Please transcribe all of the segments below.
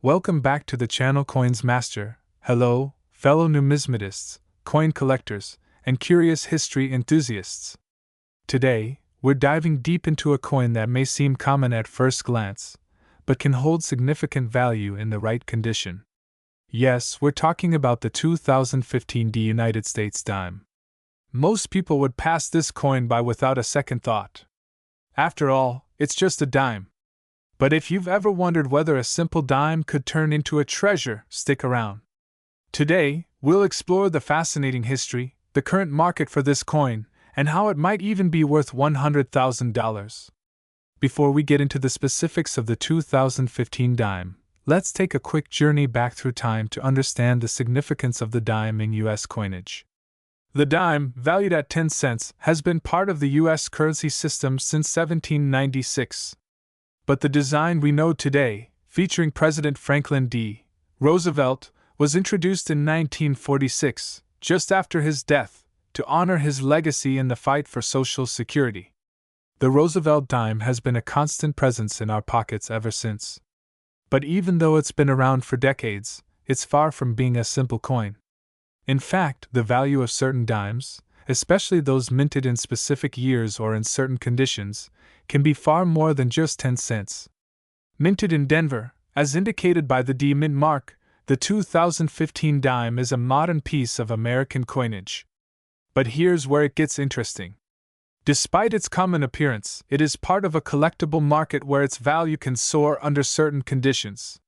Welcome back to the channel Coins Master. Hello, fellow numismatists, coin collectors, and curious history enthusiasts. Today, we're diving deep into a coin that may seem common at first glance, but can hold significant value in the right condition. Yes, we're talking about the 2015 United States dime. Most people would pass this coin by without a second thought. After all, it's just a dime. But if you've ever wondered whether a simple dime could turn into a treasure, stick around. Today, we'll explore the fascinating history, the current market for this coin, and how it might even be worth $100,000. Before we get into the specifics of the 2015 dime, let's take a quick journey back through time to understand the significance of the dime in U.S. coinage. The dime, valued at 10 cents, has been part of the U.S. currency system since 1796. But the design we know today, featuring President Franklin D. Roosevelt, was introduced in 1946, just after his death, to honor his legacy in the fight for Social Security. The Roosevelt dime has been a constant presence in our pockets ever since. But even though it's been around for decades, it's far from being a simple coin. In fact, the value of certain dimes, especially those minted in specific years or in certain conditions, can be far more than just 10 cents. Minted in Denver, as indicated by the D mint mark, the 2015 dime is a modern piece of American coinage. But here's where it gets interesting. Despite its common appearance, it is part of a collectible market where its value can soar under certain conditions.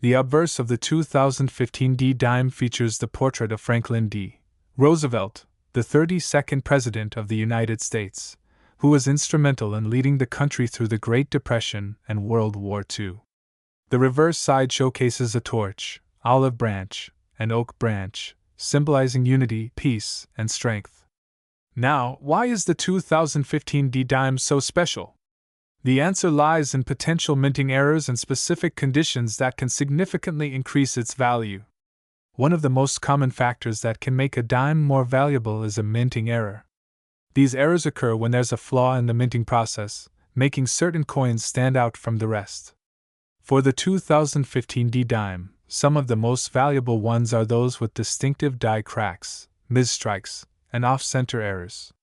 The obverse of the 2015 D dime features the portrait of Franklin D. Roosevelt, the 32nd President of the United States, who was instrumental in leading the country through the Great Depression and World War II. The reverse side showcases a torch, olive branch, and oak branch, symbolizing unity, peace, and strength. Now, why is the 2015 D dime so special? The answer lies in potential minting errors and specific conditions that can significantly increase its value. One of the most common factors that can make a dime more valuable is a minting error. These errors occur when there's a flaw in the minting process, making certain coins stand out from the rest. For the 2015 D dime, some of the most valuable ones are those with distinctive die cracks, misstrikes, and off-center errors.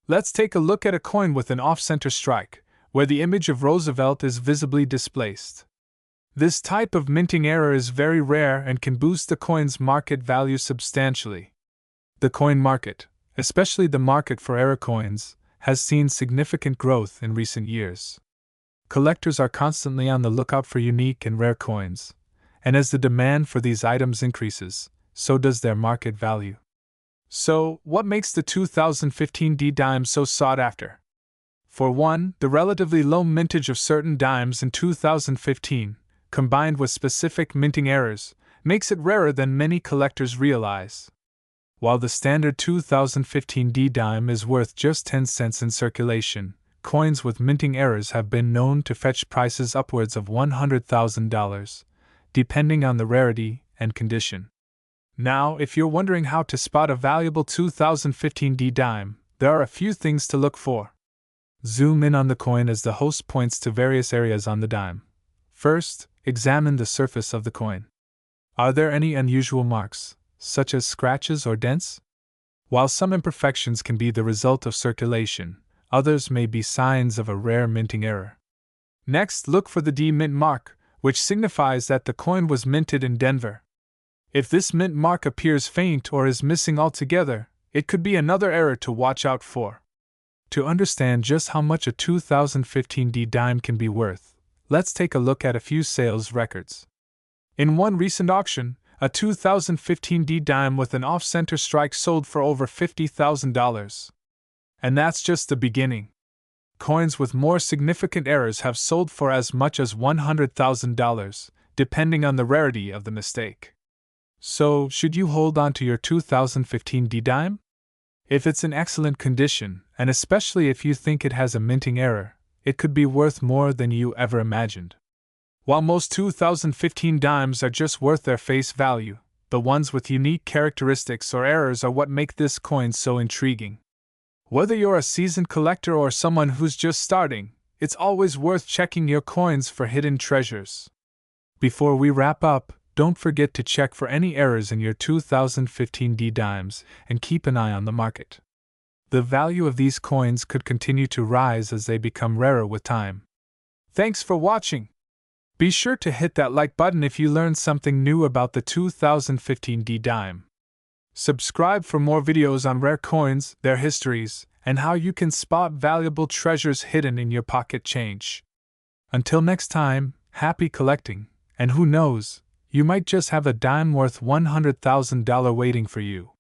Let's take a look at a coin with an off-center strike, where the image of Roosevelt is visibly displaced. This type of minting error is very rare and can boost the coin's market value substantially. The coin market, especially the market for error coins, has seen significant growth in recent years. Collectors are constantly on the lookout for unique and rare coins, and as the demand for these items increases, so does their market value. So, what makes the 2015 D dime so sought after? For one, the relatively low mintage of certain dimes in 2015, combined with specific minting errors, makes it rarer than many collectors realize. While the standard 2015 D dime is worth just 10 cents in circulation, coins with minting errors have been known to fetch prices upwards of $100,000, depending on the rarity and condition. Now, if you're wondering how to spot a valuable 2015 D dime, there are a few things to look for. Zoom in on the coin as the host points to various areas on the dime. First, examine the surface of the coin. Are there any unusual marks, such as scratches or dents? While some imperfections can be the result of circulation, others may be signs of a rare minting error. Next, look for the D mint mark, which signifies that the coin was minted in Denver. If this mint mark appears faint or is missing altogether, it could be another error to watch out for. To understand just how much a 2015 D dime can be worth, let's take a look at a few sales records. In one recent auction, a 2015 D dime with an off-center strike sold for over $50,000. And that's just the beginning. Coins with more significant errors have sold for as much as $100,000, depending on the rarity of the mistake. So, should you hold on to your 2015 D dime? If it's in excellent condition, and especially if you think it has a minting error, it could be worth more than you ever imagined. While most 2015 dimes are just worth their face value, the ones with unique characteristics or errors are what make this coin so intriguing. Whether you're a seasoned collector or someone who's just starting, it's always worth checking your coins for hidden treasures. Before we wrap up, don't forget to check for any errors in your 2015 D dimes and keep an eye on the market. The value of these coins could continue to rise as they become rarer with time. Thanks for watching! Be sure to hit that like button if you learned something new about the 2015 D dime. Subscribe for more videos on rare coins, their histories, and how you can spot valuable treasures hidden in your pocket change. Until next time, happy collecting, and who knows, you might just have a dime worth $100,000 waiting for you.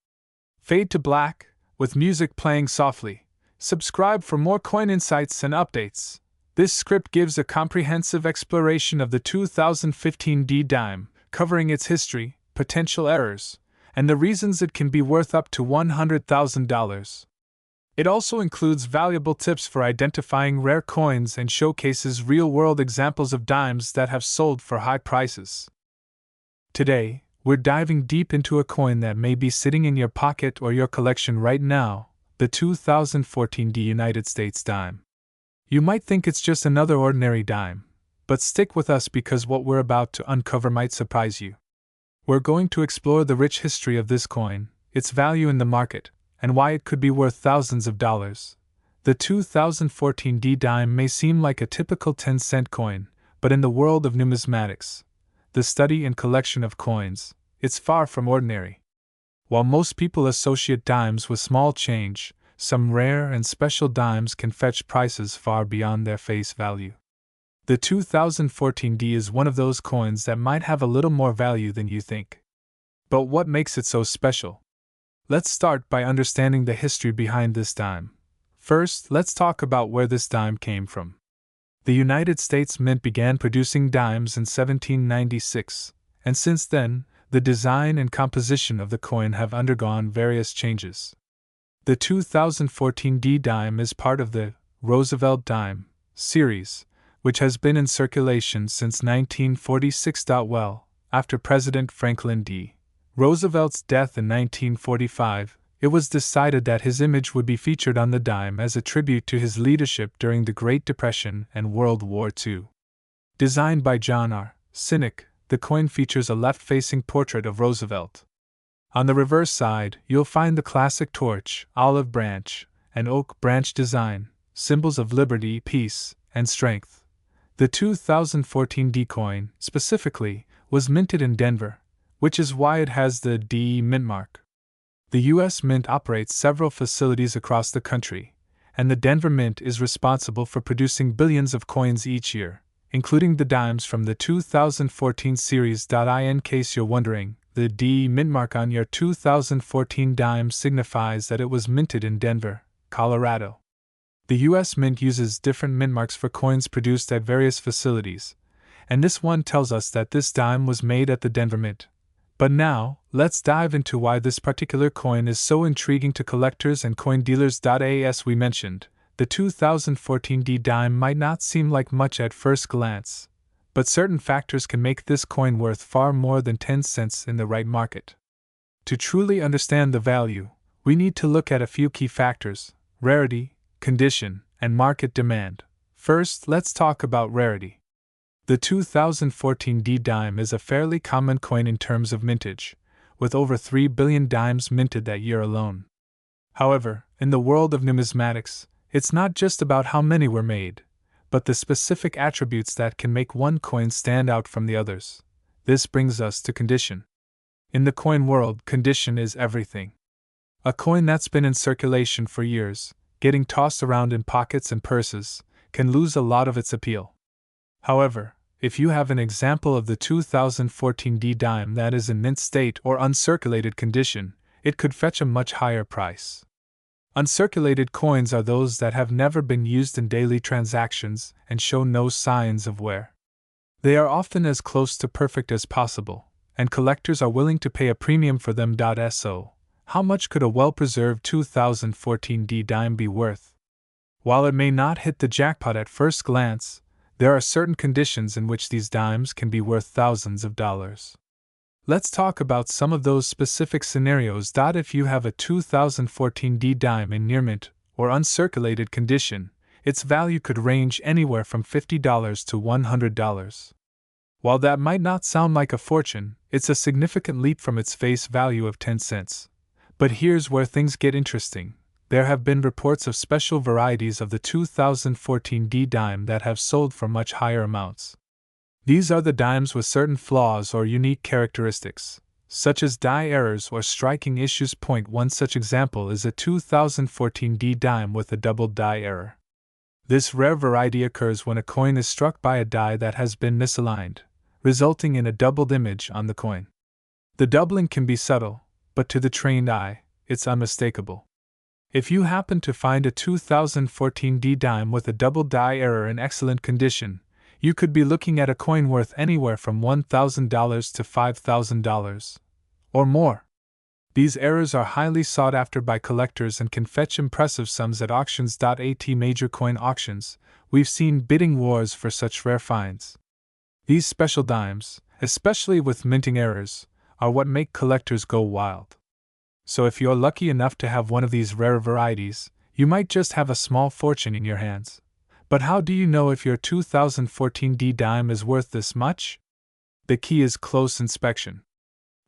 Fade to black, with music playing softly. Subscribe for more coin insights and updates. This script gives a comprehensive exploration of the 2015 D dime, covering its history, potential errors, and the reasons it can be worth up to $100,000. It also includes valuable tips for identifying rare coins and showcases real-world examples of dimes that have sold for high prices. Today, we're diving deep into a coin that may be sitting in your pocket or your collection right now, the 2014 D United States dime. You might think it's just another ordinary dime, but stick with us because what we're about to uncover might surprise you. We're going to explore the rich history of this coin, its value in the market, and why it could be worth thousands of dollars. The 2014 D dime may seem like a typical 10-cent coin, but in the world of numismatics, the study and collection of coins, it's far from ordinary. While most people associate dimes with small change, some rare and special dimes can fetch prices far beyond their face value. The 2014 D is one of those coins that might have a little more value than you think. But what makes it so special? Let's start by understanding the history behind this dime. First, let's talk about where this dime came from. The United States Mint began producing dimes in 1796, and since then, the design and composition of the coin have undergone various changes. The 2014 D dime is part of the Roosevelt dime series, which has been in circulation since 1946. Well, after President Franklin D. Roosevelt's death in 1945, it was decided that his image would be featured on the dime as a tribute to his leadership during the Great Depression and World War II. Designed by John R. Sinek, the coin features a left-facing portrait of Roosevelt. On the reverse side, you'll find the classic torch, olive branch, and oak branch design, symbols of liberty, peace, and strength. The 2014 D coin, specifically, was minted in Denver, which is why it has the D mint mark. The U.S. Mint operates several facilities across the country, and the Denver Mint is responsible for producing billions of coins each year, including the dimes from the 2014 series. In case you're wondering, the D mint mark on your 2014 dime signifies that it was minted in Denver, Colorado. The U.S. Mint uses different mint marks for coins produced at various facilities, and this one tells us that this dime was made at the Denver Mint. But now, let's dive into why this particular coin is so intriguing to collectors and coin dealers. As we mentioned, the 2014 D dime might not seem like much at first glance, but certain factors can make this coin worth far more than 10 cents in the right market. To truly understand the value, we need to look at a few key factors: rarity, condition, and market demand. First, let's talk about rarity. The 2014 D dime is a fairly common coin in terms of mintage, with over 3 billion dimes minted that year alone. However, in the world of numismatics, it's not just about how many were made, but the specific attributes that can make one coin stand out from the others. This brings us to condition. In the coin world, condition is everything. A coin that's been in circulation for years, getting tossed around in pockets and purses, can lose a lot of its appeal. However, if you have an example of the 2014 D dime that is in mint state or uncirculated condition, it could fetch a much higher price. Uncirculated coins are those that have never been used in daily transactions and show no signs of wear. They are often as close to perfect as possible, and collectors are willing to pay a premium for them. So, how much could a well-preserved 2014 D dime be worth? While it may not hit the jackpot at first glance, there are certain conditions in which these dimes can be worth thousands of dollars. Let's talk about some of those specific scenarios. If you have a 2014 D dime in near mint or uncirculated condition, its value could range anywhere from $50 to $100. While that might not sound like a fortune, it's a significant leap from its face value of 10 cents. But here's where things get interesting. There have been reports of special varieties of the 2014 D dime that have sold for much higher amounts. These are the dimes with certain flaws or unique characteristics, such as die errors or striking issues. One such example is a 2014 D dime with a double die error. This rare variety occurs when a coin is struck by a die that has been misaligned, resulting in a doubled image on the coin. The doubling can be subtle, but to the trained eye, it's unmistakable. If you happen to find a 2014 D dime with a double die error in excellent condition, you could be looking at a coin worth anywhere from $1,000 to $5,000 or more. These errors are highly sought after by collectors and can fetch impressive sums at auctions. At major coin auctions, we've seen bidding wars for such rare finds. These special dimes, especially with minting errors, are what make collectors go wild. So if you're lucky enough to have one of these rare varieties, you might just have a small fortune in your hands. But how do you know if your 2014 D dime is worth this much? The key is close inspection.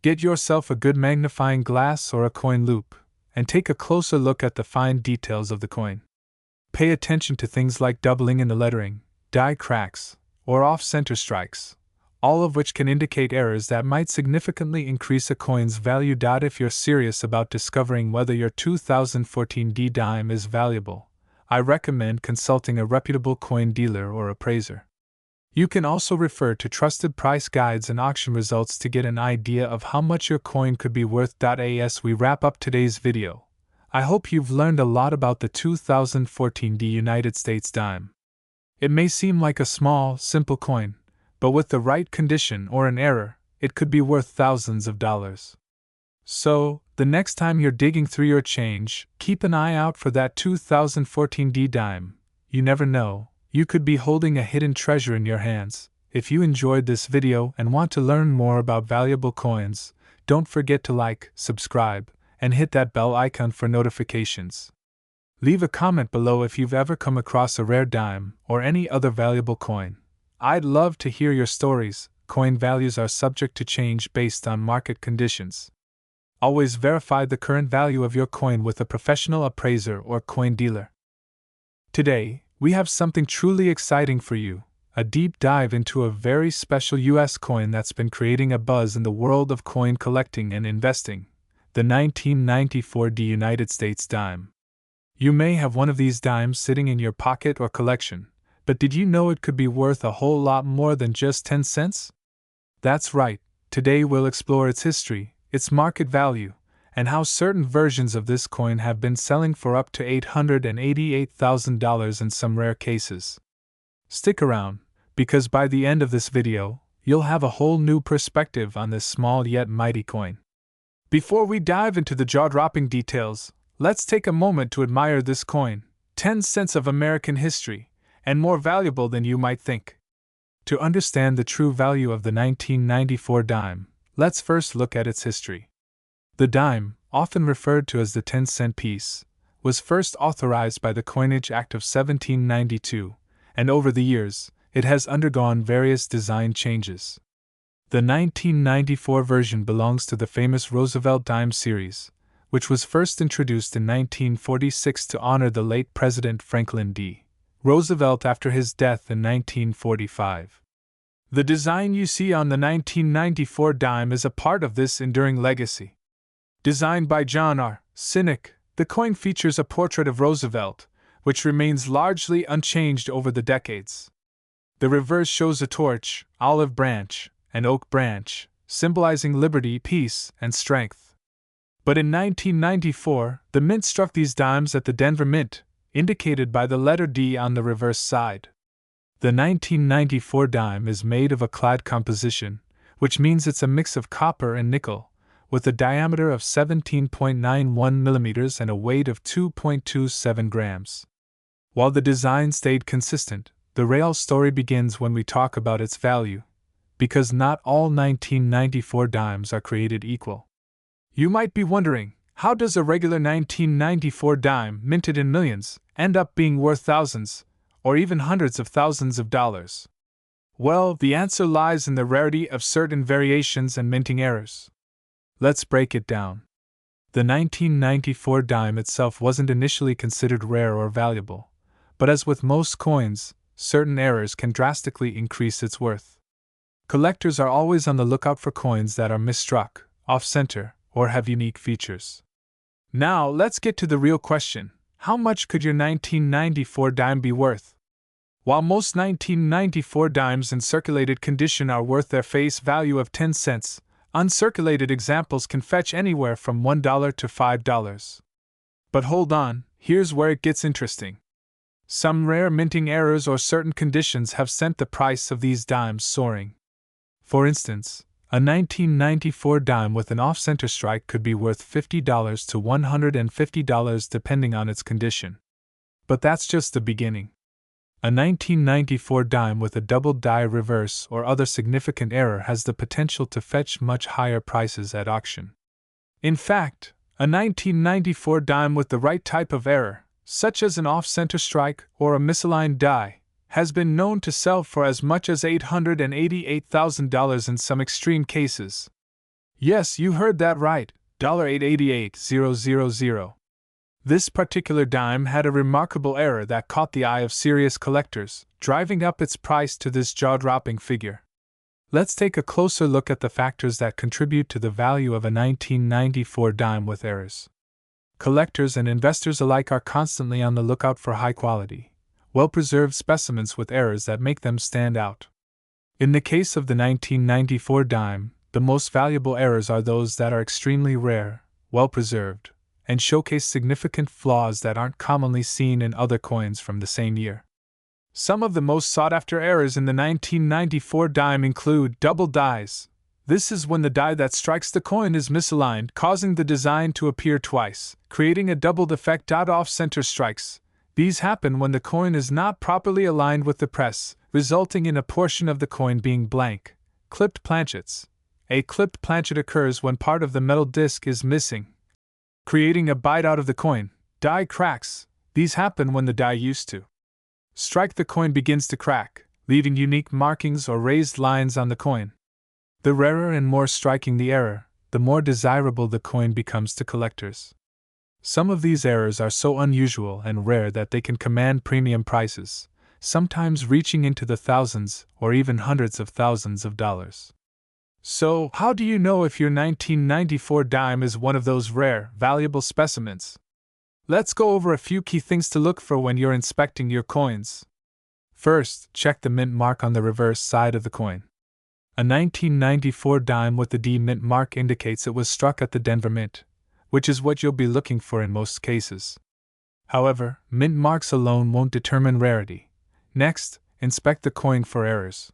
Get yourself a good magnifying glass or a coin loupe, and take a closer look at the fine details of the coin. Pay attention to things like doubling in the lettering, die cracks, or off-center strikes, all of which can indicate errors that might significantly increase a coin's value. If you're serious about discovering whether your 2014 D dime is valuable, I recommend consulting a reputable coin dealer or appraiser. You can also refer to trusted price guides and auction results to get an idea of how much your coin could be worth. As we wrap up today's video, I hope you've learned a lot about the 2014 D United States dime. It may seem like a small, simple coin, but with the right condition or an error, it could be worth thousands of dollars. So, the next time you're digging through your change, keep an eye out for that 2014 D dime. You never know, you could be holding a hidden treasure in your hands. If you enjoyed this video and want to learn more about valuable coins, don't forget to like, subscribe, and hit that bell icon for notifications. Leave a comment below if you've ever come across a rare dime or any other valuable coin. I'd love to hear your stories. Coin values are subject to change based on market conditions. Always verify the current value of your coin with a professional appraiser or coin dealer. Today, we have something truly exciting for you, a deep dive into a very special US coin that's been creating a buzz in the world of coin collecting and investing, the 1994 D United States dime. You may have one of these dimes sitting in your pocket or collection, but did you know it could be worth a whole lot more than just 10 cents? That's right, today we'll explore its history, its market value, and how certain versions of this coin have been selling for up to $888,000 in some rare cases. Stick around, because by the end of this video, you'll have a whole new perspective on this small yet mighty coin. Before we dive into the jaw-dropping details, let's take a moment to admire this coin, 10 cents of American history, and more valuable than you might think. To understand the true value of the 1994 dime, let's first look at its history. The dime, often referred to as the 10-cent piece, was first authorized by the Coinage Act of 1792, and over the years, it has undergone various design changes. The 1994 version belongs to the famous Roosevelt dime series, which was first introduced in 1946 to honor the late President Franklin D. Roosevelt after his death in 1945. The design you see on the 1994 dime is a part of this enduring legacy. Designed by John R. Sinek, the coin features a portrait of Roosevelt, which remains largely unchanged over the decades. The reverse shows a torch, olive branch, and oak branch, symbolizing liberty, peace, and strength. But in 1994, the Mint struck these dimes at the Denver Mint, indicated by the letter D on the reverse side. The 1994 dime is made of a clad composition, which means it's a mix of copper and nickel, with a diameter of 17.91 millimeters and a weight of 2.27 grams. While the design stayed consistent, the real story begins when we talk about its value, because not all 1994 dimes are created equal. You might be wondering, how does a regular 1994 dime, minted in millions, end up being worth thousands, or even hundreds of thousands of dollars? Well, the answer lies in the rarity of certain variations and minting errors. Let's break it down. The 1994 dime itself wasn't initially considered rare or valuable, but as with most coins, certain errors can drastically increase its worth. Collectors are always on the lookout for coins that are misstruck, off-center, or have unique features. Now, let's get to the real question. How much could your 1994 dime be worth? While most 1994 dimes in circulated condition are worth their face value of 10 cents, uncirculated examples can fetch anywhere from $1 to $5. But hold on, here's where it gets interesting. Some rare minting errors or certain conditions have sent the price of these dimes soaring. For instance, a 1994 dime with an off-center strike could be worth $50 to $150 depending on its condition. But that's just the beginning. A 1994 dime with a doubled die reverse or other significant error has the potential to fetch much higher prices at auction. In fact, a 1994 dime with the right type of error, such as an off-center strike or a misaligned die, has been known to sell for as much as $888,000 in some extreme cases. Yes, you heard that right, $888,000. This particular dime had a remarkable error that caught the eye of serious collectors, driving up its price to this jaw-dropping figure. Let's take a closer look at the factors that contribute to the value of a 1994 dime with errors. Collectors and investors alike are constantly on the lookout for high-quality, well-preserved specimens with errors that make them stand out. In the case of the 1994 dime, the most valuable errors are those that are extremely rare, well-preserved, and showcase significant flaws that aren't commonly seen in other coins from the same year. Some of the most sought-after errors in the 1994 dime include double dies. This is when the die that strikes the coin is misaligned, causing the design to appear twice, creating a doubled effect. Off-center strikes. These happen when the coin is not properly aligned with the press, resulting in a portion of the coin being blank. Clipped planchets. A clipped planchet occurs when part of the metal disc is missing, creating a bite out of the coin. Die cracks. These happen when the die used to strike the coin begins to crack, leaving unique markings or raised lines on the coin. The rarer and more striking the error, the more desirable the coin becomes to collectors. Some of these errors are so unusual and rare that they can command premium prices, sometimes reaching into the thousands or even hundreds of thousands of dollars. So, how do you know if your 1994 dime is one of those rare, valuable specimens? Let's go over a few key things to look for when you're inspecting your coins. First, check the mint mark on the reverse side of the coin. A 1994 dime with the D mint mark indicates it was struck at the Denver Mint, which is what you'll be looking for in most cases. However, mint marks alone won't determine rarity. Next, inspect the coin for errors.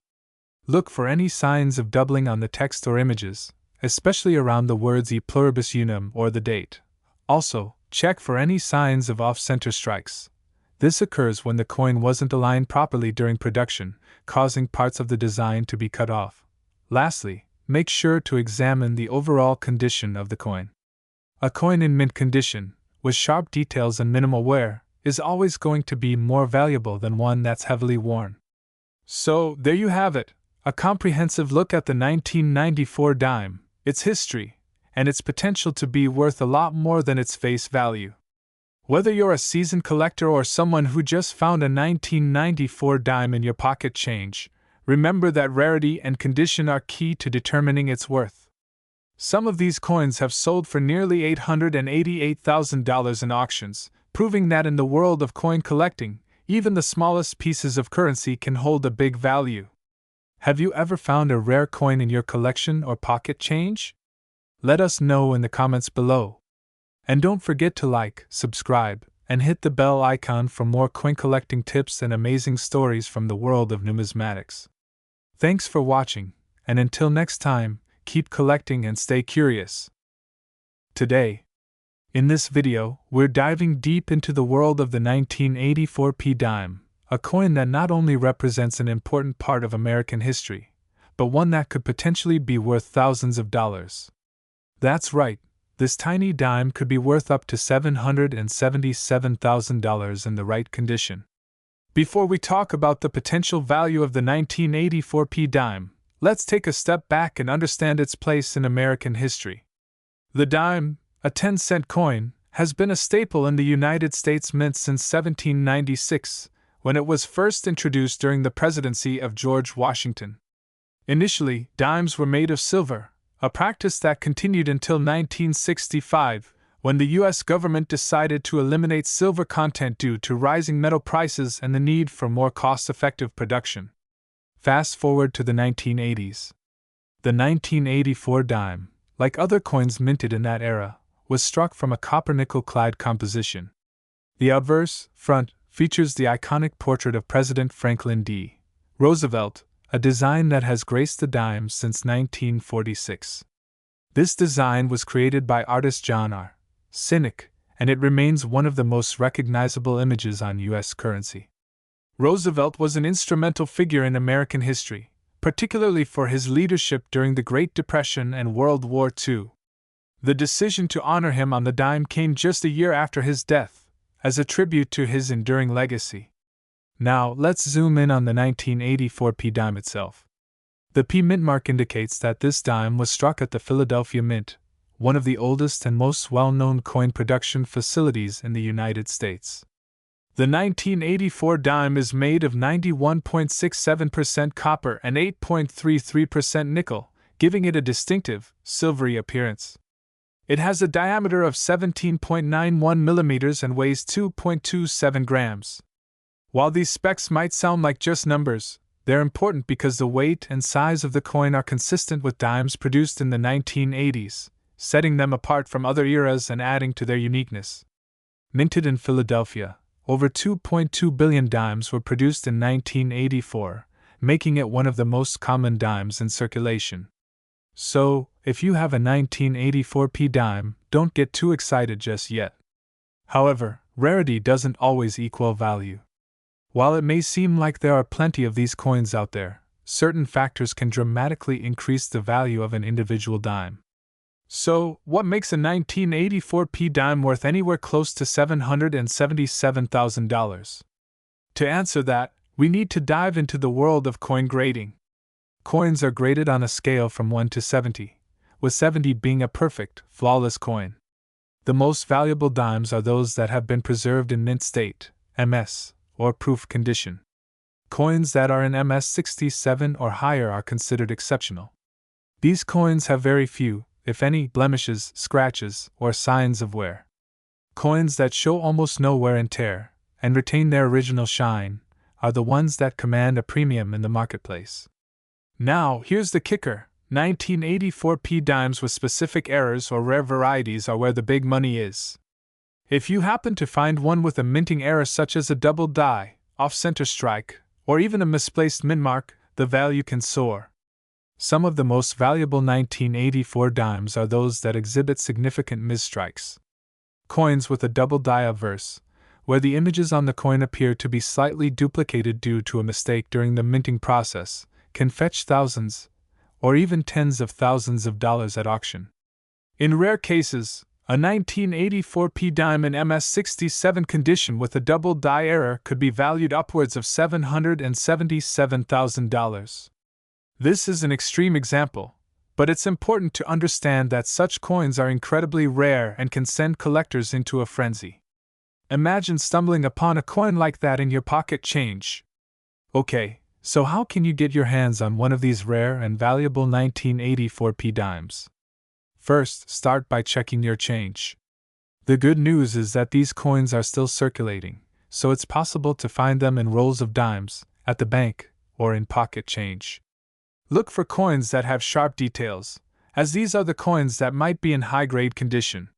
Look for any signs of doubling on the text or images, especially around the words e pluribus unum or the date. Also, check for any signs of off-center strikes. This occurs when the coin wasn't aligned properly during production, causing parts of the design to be cut off. Lastly, make sure to examine the overall condition of the coin. A coin in mint condition, with sharp details and minimal wear, is always going to be more valuable than one that's heavily worn. So, there you have it. A comprehensive look at the 1994 dime, its history, and its potential to be worth a lot more than its face value. Whether you're a seasoned collector or someone who just found a 1994 dime in your pocket change, remember that rarity and condition are key to determining its worth. Some of these coins have sold for nearly $888,000 in auctions, proving that in the world of coin collecting, even the smallest pieces of currency can hold a big value. Have you ever found a rare coin in your collection or pocket change? Let us know in the comments below. And don't forget to like, subscribe, and hit the bell icon for more coin collecting tips and amazing stories from the world of numismatics. Thanks for watching, and until next time, keep collecting and stay curious. Today, in this video, we're diving deep into the world of the 1984 P dime, a coin that not only represents an important part of American history, but one that could potentially be worth thousands of dollars. That's right, this tiny dime could be worth up to $777,000 in the right condition. Before we talk about the potential value of the 1984 P dime, let's take a step back and understand its place in American history. The dime, a 10-cent coin, has been a staple in the United States Mint since 1796, when it was first introduced during the presidency of George Washington. Initially, dimes were made of silver, a practice that continued until 1965, when the U.S. government decided to eliminate silver content due to rising metal prices and the need for more cost-effective production. Fast forward to the 1980s. The 1984 dime, like other coins minted in that era, was struck from a copper-nickel-clad composition. The obverse, front, features the iconic portrait of President Franklin D. Roosevelt, a design that has graced the dime since 1946. This design was created by artist John R. Cynic, and it remains one of the most recognizable images on U.S. currency. Roosevelt was an instrumental figure in American history, particularly for his leadership during the Great Depression and World War II. The decision to honor him on the dime came just a year after his death, as a tribute to his enduring legacy. Now, let's zoom in on the 1984 P dime itself. The P mint mark indicates that this dime was struck at the Philadelphia Mint, one of the oldest and most well-known coin production facilities in the United States. The 1984 dime is made of 91.67% copper and 8.33% nickel, giving it a distinctive, silvery appearance. It has a diameter of 17.91 millimeters and weighs 2.27 grams. While these specs might sound like just numbers, they're important because the weight and size of the coin are consistent with dimes produced in the 1980s, setting them apart from other eras and adding to their uniqueness. Minted in Philadelphia, over 2.2 billion dimes were produced in 1984, making it one of the most common dimes in circulation. So, if you have a 1984 P dime, don't get too excited just yet. However, rarity doesn't always equal value. While it may seem like there are plenty of these coins out there, certain factors can dramatically increase the value of an individual dime. So, what makes a 1984 P dime worth anywhere close to $777,000? To answer that, we need to dive into the world of coin grading. Coins are graded on a scale from 1 to 70, with 70 being a perfect, flawless coin. The most valuable dimes are those that have been preserved in mint state, MS, or proof condition. Coins that are in MS 67 or higher are considered exceptional. These coins have very few, if any, blemishes, scratches, or signs of wear. Coins that show almost no wear and tear, and retain their original shine, are the ones that command a premium in the marketplace. Now, here's the kicker. 1984 P dimes with specific errors or rare varieties are where the big money is. If you happen to find one with a minting error such as a double die, off-center strike, or even a misplaced mint mark, the value can soar. Some of the most valuable 1984 dimes are those that exhibit significant misstrikes. Coins with a double die obverse, where the images on the coin appear to be slightly duplicated due to a mistake during the minting process, can fetch thousands, or even tens of thousands of dollars at auction. In rare cases, a 1984 P dime in MS 67 condition with a double die error could be valued upwards of $777,000. This is an extreme example, but it's important to understand that such coins are incredibly rare and can send collectors into a frenzy. Imagine stumbling upon a coin like that in your pocket change. Okay, so how can you get your hands on one of these rare and valuable 1984 P dimes? First, start by checking your change. The good news is that these coins are still circulating, so it's possible to find them in rolls of dimes, at the bank, or in pocket change. Look for coins that have sharp details, as these are the coins that might be in high-grade condition.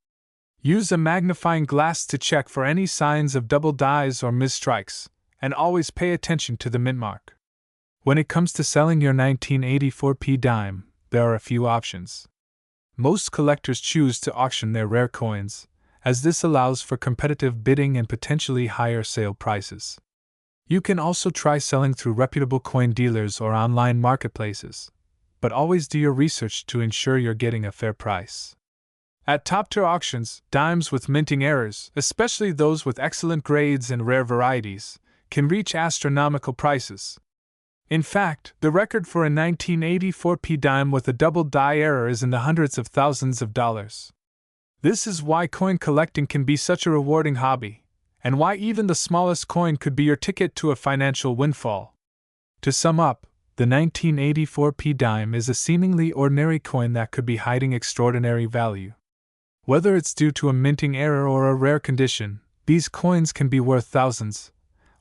Use a magnifying glass to check for any signs of double dies or misstrikes, and always pay attention to the mint mark. When it comes to selling your 1984 P dime, there are a few options. Most collectors choose to auction their rare coins, as this allows for competitive bidding and potentially higher sale prices. You can also try selling through reputable coin dealers or online marketplaces, but always do your research to ensure you're getting a fair price. At top-tier auctions, dimes with minting errors, especially those with excellent grades and rare varieties, can reach astronomical prices. In fact, the record for a 1984 P dime with a double die error is in the hundreds of thousands of dollars. This is why coin collecting can be such a rewarding hobby, and why even the smallest coin could be your ticket to a financial windfall. To sum up, the 1984 P dime is a seemingly ordinary coin that could be hiding extraordinary value. Whether it's due to a minting error or a rare condition, these coins can be worth thousands,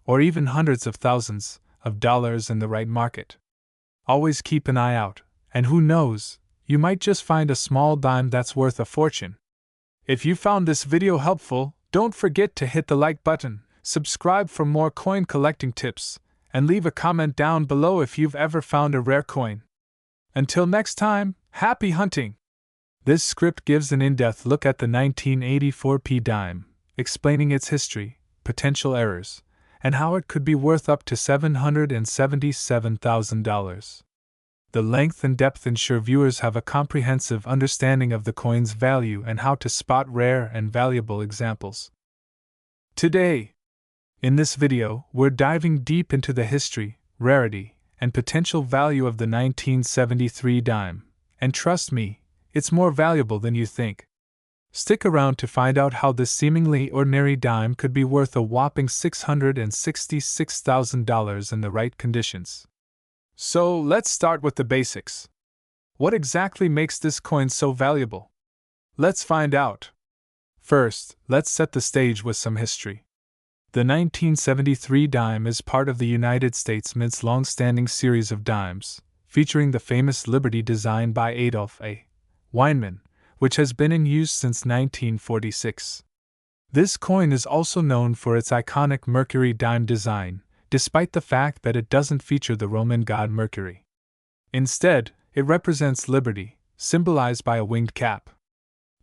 or even hundreds of thousands, of dollars in the right market. Always keep an eye out, and who knows, you might just find a small dime that's worth a fortune. If you found this video helpful, don't forget to hit the like button, subscribe for more coin collecting tips, and leave a comment down below if you've ever found a rare coin. Until next time, happy hunting! This script gives an in-depth look at the 1984 P dime, explaining its history, potential errors, and how it could be worth up to $777,000. The length and depth ensure viewers have a comprehensive understanding of the coin's value and how to spot rare and valuable examples. Today, in this video, we're diving deep into the history, rarity, and potential value of the 1973 dime, and trust me, it's more valuable than you think. Stick around to find out how this seemingly ordinary dime could be worth a whopping $666,000 in the right conditions. So, let's start with the basics. What exactly makes this coin so valuable? Let's find out. First, let's set the stage with some history. The 1973 dime is part of the United States Mint's long-standing series of dimes, featuring the famous Liberty design by Adolph A. Weinman, which has been in use since 1946. This coin is also known for its iconic Mercury dime design, despite the fact that it doesn't feature the Roman god Mercury. Instead, it represents liberty, symbolized by a winged cap.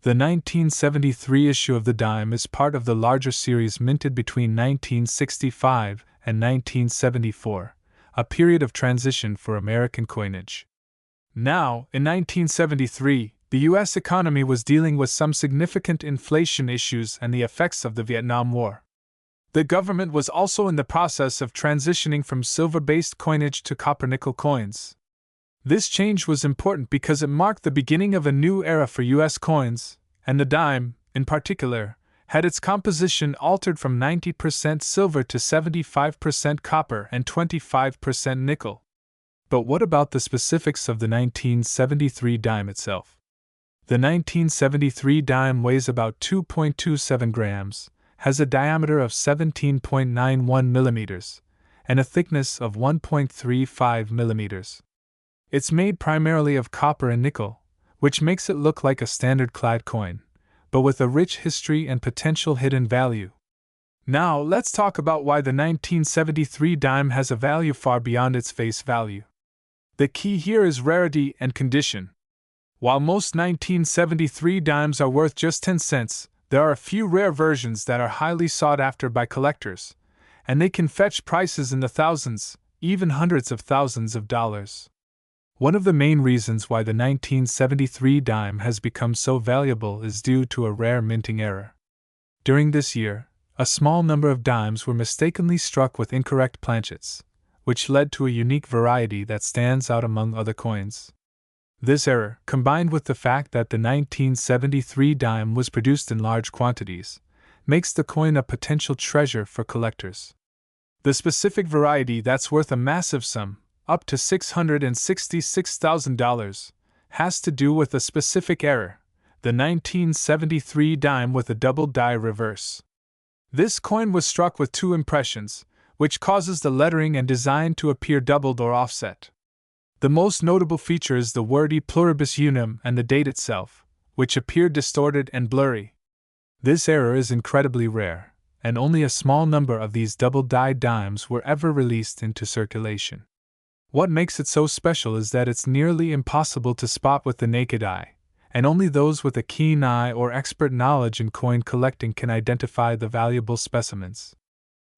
The 1973 issue of the dime is part of the larger series minted between 1965 and 1974, a period of transition for American coinage. Now, in 1973, the U.S. economy was dealing with some significant inflation issues and the effects of the Vietnam War. The government was also in the process of transitioning from silver-based coinage to copper-nickel coins. This change was important because it marked the beginning of a new era for U.S. coins, and the dime, in particular, had its composition altered from 90% silver to 75% copper and 25% nickel. But what about the specifics of the 1973 dime itself? The 1973 dime weighs about 2.27 grams, has a diameter of 17.91 millimeters, and a thickness of 1.35 millimeters. It's made primarily of copper and nickel, which makes it look like a standard clad coin, but with a rich history and potential hidden value. Now, let's talk about why the 1973 dime has a value far beyond its face value. The key here is rarity and condition. While most 1973 dimes are worth just 10 cents, there are a few rare versions that are highly sought after by collectors, and they can fetch prices in the thousands, even hundreds of thousands of dollars. One of the main reasons why the 1973 dime has become so valuable is due to a rare minting error. During this year, a small number of dimes were mistakenly struck with incorrect planchets, which led to a unique variety that stands out among other coins. This error, combined with the fact that the 1973 dime was produced in large quantities, makes the coin a potential treasure for collectors. The specific variety that's worth a massive sum, up to $666,000, has to do with a specific error, the 1973 dime with a double die reverse. This coin was struck with two impressions, which causes the lettering and design to appear doubled or offset. The most notable feature is the word E pluribus unum and the date itself, which appear distorted and blurry. This error is incredibly rare, and only a small number of these double-dyed dimes were ever released into circulation. What makes it so special is that it's nearly impossible to spot with the naked eye, and only those with a keen eye or expert knowledge in coin collecting can identify the valuable specimens.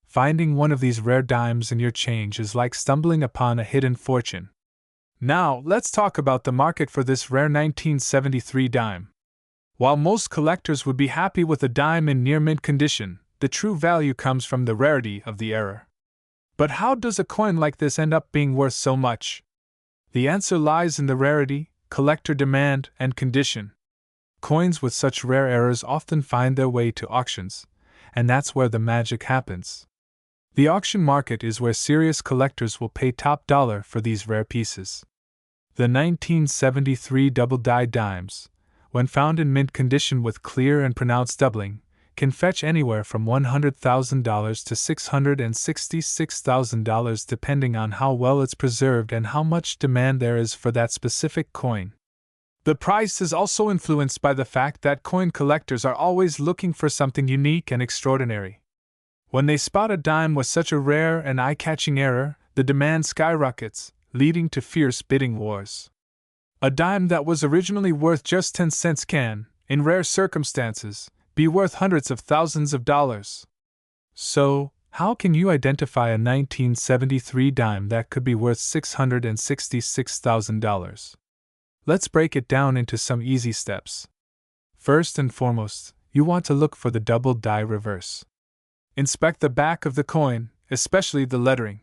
Finding one of these rare dimes in your change is like stumbling upon a hidden fortune. Now, let's talk about the market for this rare 1973 dime. While most collectors would be happy with a dime in near mint condition, the true value comes from the rarity of the error. But how does a coin like this end up being worth so much? The answer lies in the rarity, collector demand, and condition. Coins with such rare errors often find their way to auctions, and that's where the magic happens. The auction market is where serious collectors will pay top dollar for these rare pieces. The 1973 double-die dimes, when found in mint condition with clear and pronounced doubling, can fetch anywhere from $100,000 to $666,000 depending on how well it's preserved and how much demand there is for that specific coin. The price is also influenced by the fact that coin collectors are always looking for something unique and extraordinary. When they spot a dime with such a rare and eye-catching error, the demand skyrockets, leading to fierce bidding wars. A dime that was originally worth just 10 cents can, in rare circumstances, be worth hundreds of thousands of dollars. So, how can you identify a 1973 dime that could be worth $666,000? Let's break it down into some easy steps. First and foremost, you want to look for the double die reverse. Inspect the back of the coin, especially the lettering.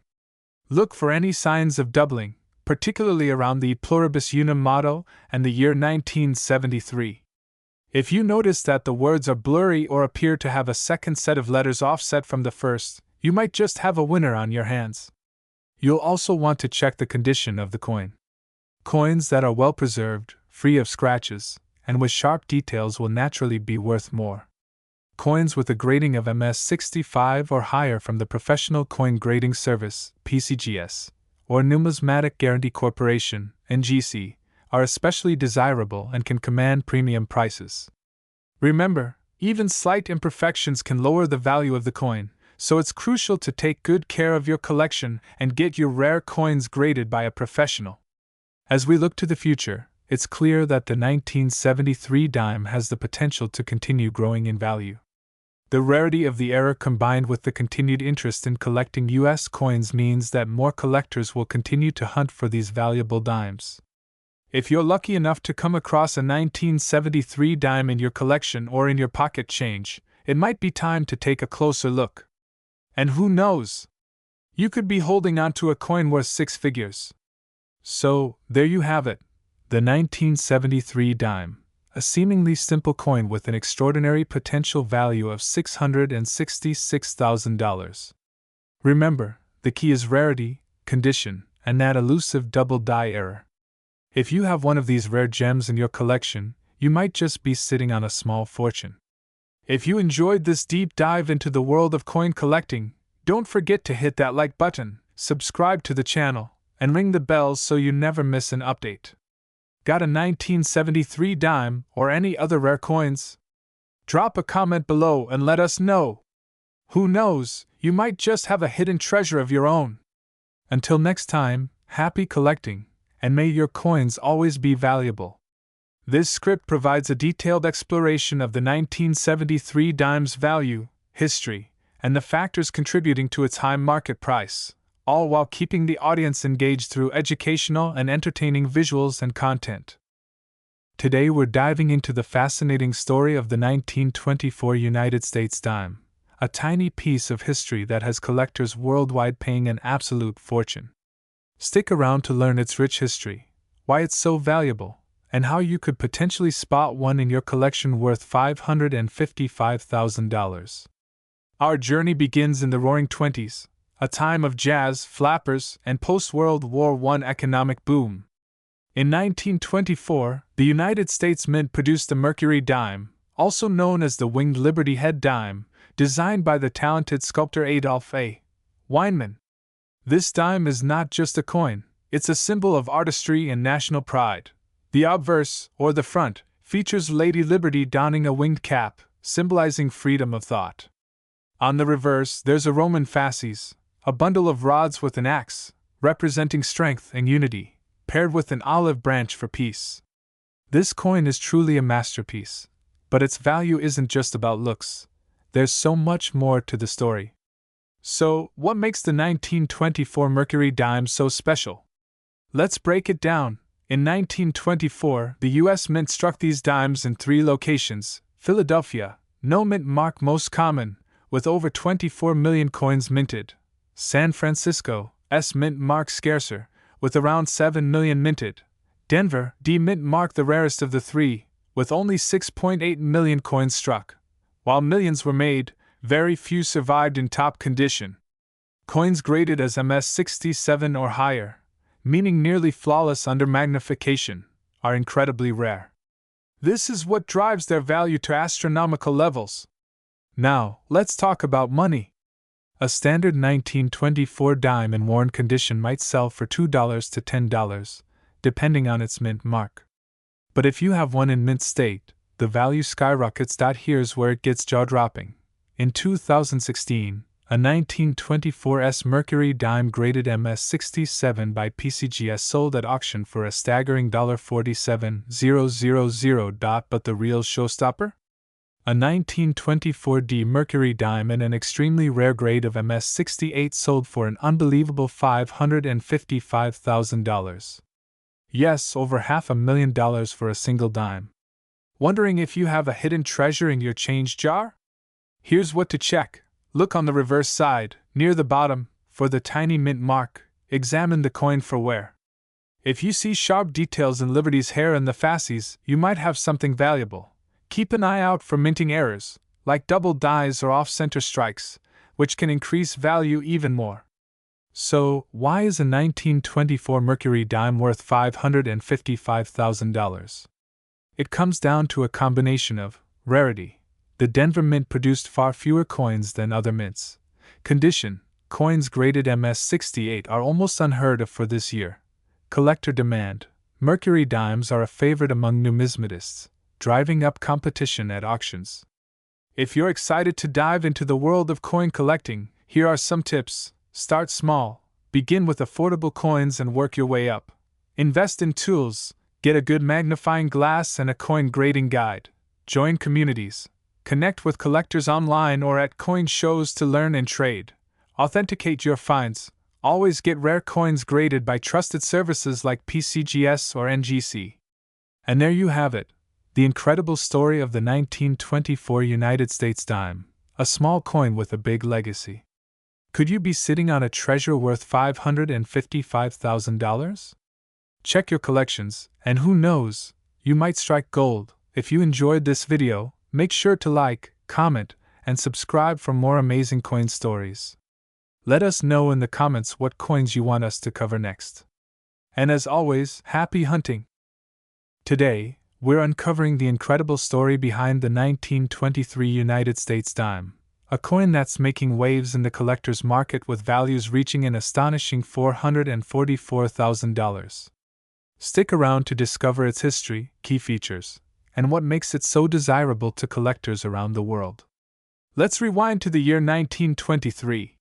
Look for any signs of doubling, particularly around the pluribus unum motto and the year 1973. If you notice that the words are blurry or appear to have a second set of letters offset from the first, you might just have a winner on your hands. You'll also want to check the condition of the coin. Coins that are well preserved, free of scratches, and with sharp details will naturally be worth more. Coins with a grading of MS65 or higher from the Professional Coin Grading Service, PCGS, or Numismatic Guarantee Corporation, NGC, are especially desirable and can command premium prices. Remember, even slight imperfections can lower the value of the coin, so it's crucial to take good care of your collection and get your rare coins graded by a professional. As we look to the future, it's clear that the 1973 dime has the potential to continue growing in value. The rarity of the era combined with the continued interest in collecting U.S. coins means that more collectors will continue to hunt for these valuable dimes. If you're lucky enough to come across a 1973 dime in your collection or in your pocket change, it might be time to take a closer look. And who knows? You could be holding onto a coin worth six figures. So, there you have it, the 1973 dime. A seemingly simple coin with an extraordinary potential value of $666,000. Remember, the key is rarity, condition, and that elusive double die error. If you have one of these rare gems in your collection, you might just be sitting on a small fortune. If you enjoyed this deep dive into the world of coin collecting, don't forget to hit that like button, subscribe to the channel, and ring the bell so you never miss an update. Got a 1973 dime or any other rare coins? Drop a comment below and let us know. Who knows, you might just have a hidden treasure of your own. Until next time, happy collecting, and may your coins always be valuable. This script provides a detailed exploration of the 1973 dime's value, history, and the factors contributing to its high market price, all while keeping the audience engaged through educational and entertaining visuals and content. Today we're diving into the fascinating story of the 1924 United States dime, a tiny piece of history that has collectors worldwide paying an absolute fortune. Stick around to learn its rich history, why it's so valuable, and how you could potentially spot one in your collection worth $555,000. Our journey begins in the Roaring Twenties, a time of jazz, flappers, and post-World War I economic boom. In 1924, the United States Mint produced the Mercury dime, also known as the Winged Liberty Head dime, designed by the talented sculptor Adolph A. Weinman. This dime is not just a coin, it's a symbol of artistry and national pride. The obverse, or the front, features Lady Liberty donning a winged cap, symbolizing freedom of thought. On the reverse, there's a Roman fasces, a bundle of rods with an axe, representing strength and unity, paired with an olive branch for peace. This coin is truly a masterpiece, but its value isn't just about looks. There's so much more to the story. So, what makes the 1924 Mercury dime so special? Let's break it down. In 1924, the U.S. Mint struck these dimes in 3 locations: Philadelphia, no mint mark most common, with over 24 million coins minted; San Francisco's mint mark scarcer, with around 7 million minted. Denver D mint mark the rarest of the three, with only 6.8 million coins struck. While millions were made, very few survived in top condition. Coins graded as MS67 or higher, meaning nearly flawless under magnification, are incredibly rare. This is what drives their value to astronomical levels. Now, let's talk about money. A standard 1924 dime in worn condition might sell for $2 to $10, depending on its mint mark. But if you have one in mint state, the value skyrockets. Here's where it gets jaw-dropping. In 2016, a 1924's Mercury dime graded MS67 by PCGS sold at auction for a staggering $47,000. But the real showstopper? A 1924D Mercury dime in an extremely rare grade of MS68 sold for an unbelievable $555,000. Yes, over $500,000 for a single dime. Wondering if you have a hidden treasure in your change jar? Here's what to check. Look on the reverse side, near the bottom, for the tiny mint mark. Examine the coin for wear. If you see sharp details in Liberty's hair and the fasces, you might have something valuable. Keep an eye out for minting errors, like double dies or off-center strikes, which can increase value even more. So, why is a 1924 Mercury dime worth $555,000? It comes down to a combination of rarity. The Denver Mint produced far fewer coins than other mints. Condition: coins graded MS68 are almost unheard of for this year. Collector demand: Mercury dimes are a favorite among numismatists, driving up competition at auctions. If you're excited to dive into the world of coin collecting, here are some tips. Start small. Begin with affordable coins and work your way up. Invest in tools. Get a good magnifying glass and a coin grading guide. Join communities. Connect with collectors online or at coin shows to learn and trade. Authenticate your finds. Always get rare coins graded by trusted services like PCGS or NGC. And there you have it. The incredible story of the 1924 United States dime, a small coin with a big legacy. Could you be sitting on a treasure worth $555,000? Check your collections, and who knows, you might strike gold. If you enjoyed this video, make sure to like, comment, and subscribe for more amazing coin stories. Let us know in the comments what coins you want us to cover next. And as always, happy hunting! Today, we're uncovering the incredible story behind the 1923 United States dime, a coin that's making waves in the collector's market with values reaching an astonishing $444,000. Stick around to discover its history, key features, and what makes it so desirable to collectors around the world. Let's rewind to the year 1923.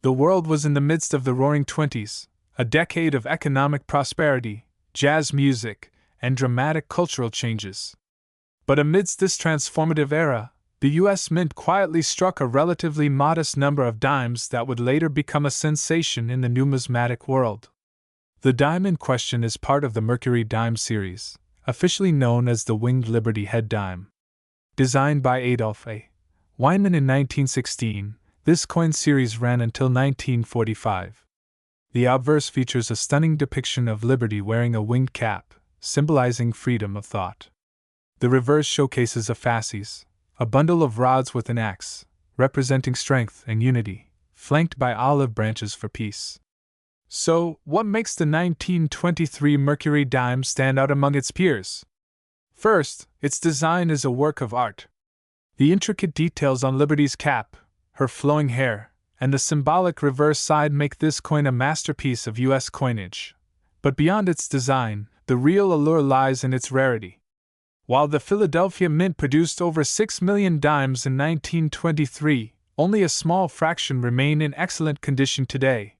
The world was in the midst of the Roaring Twenties, a decade of economic prosperity, jazz music, and dramatic cultural changes. But amidst this transformative era, the U.S. Mint quietly struck a relatively modest number of dimes that would later become a sensation in the numismatic world. The dime in question is part of the Mercury dime series, officially known as the Winged Liberty Head dime. Designed by Adolph A. Weinman in 1916, this coin series ran until 1945. The obverse features a stunning depiction of Liberty wearing a winged cap, symbolizing freedom of thought. The reverse showcases a fasces, a bundle of rods with an axe, representing strength and unity, flanked by olive branches for peace. So, what makes the 1923 Mercury dime stand out among its peers? First, its design is a work of art. The intricate details on Liberty's cap, her flowing hair, and the symbolic reverse side make this coin a masterpiece of U.S. coinage. But beyond its design, the real allure lies in its rarity. While the Philadelphia Mint produced over 6 million dimes in 1923, only a small fraction remain in excellent condition today.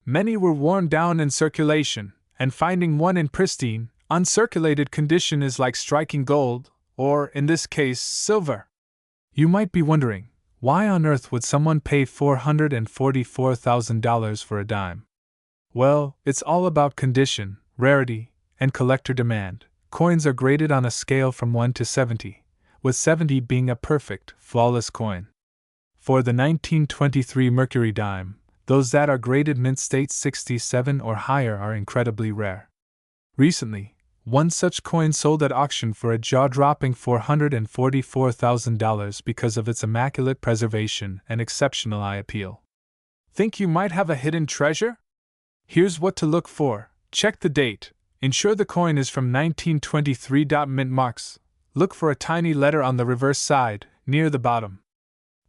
Many were worn down in circulation, and finding one in pristine, uncirculated condition is like striking gold, or, in this case, silver. You might be wondering, why on earth would someone pay $444,000 for a dime? Well, it's all about condition, rarity, and collector demand. Coins are graded on a scale from 1 to 70, with 70 being a perfect, flawless coin. For the 1923 Mercury dime, Those that are graded mint state 67 or higher are incredibly rare. Recently, one such coin sold at auction for a jaw-dropping $444,000 because of its immaculate preservation and exceptional eye appeal. Think you might have a hidden treasure? Here's what to look for. Check the date. Ensure the coin is from 1923. Mint marks. Look for a tiny letter on the reverse side, near the bottom.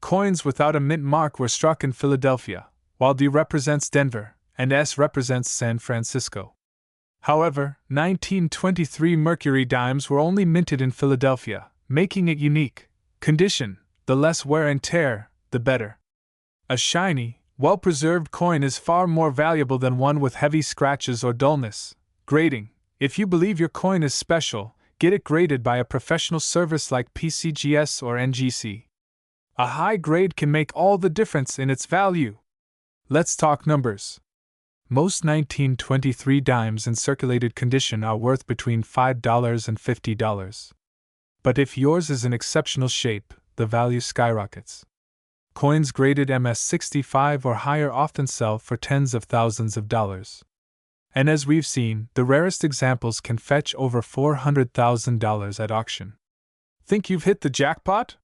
Coins without a mint mark were struck in Philadelphia, while D represents Denver and S represents San Francisco. However, 1923 Mercury dimes were only minted in Philadelphia, making it unique. Condition: the less wear and tear, the better. A shiny, well-preserved coin is far more valuable than one with heavy scratches or dullness. Grading: if you believe your coin is special, get it graded by a professional service like PCGS or NGC. A high grade can make all the difference in its value. Let's talk numbers. Most 1923 dimes in circulated condition are worth between $5 and $50. But if yours is in exceptional shape, the value skyrockets. Coins graded MS-65 or higher often sell for tens of thousands of dollars. And as we've seen, the rarest examples can fetch over $400,000 at auction. Think you've hit the jackpot?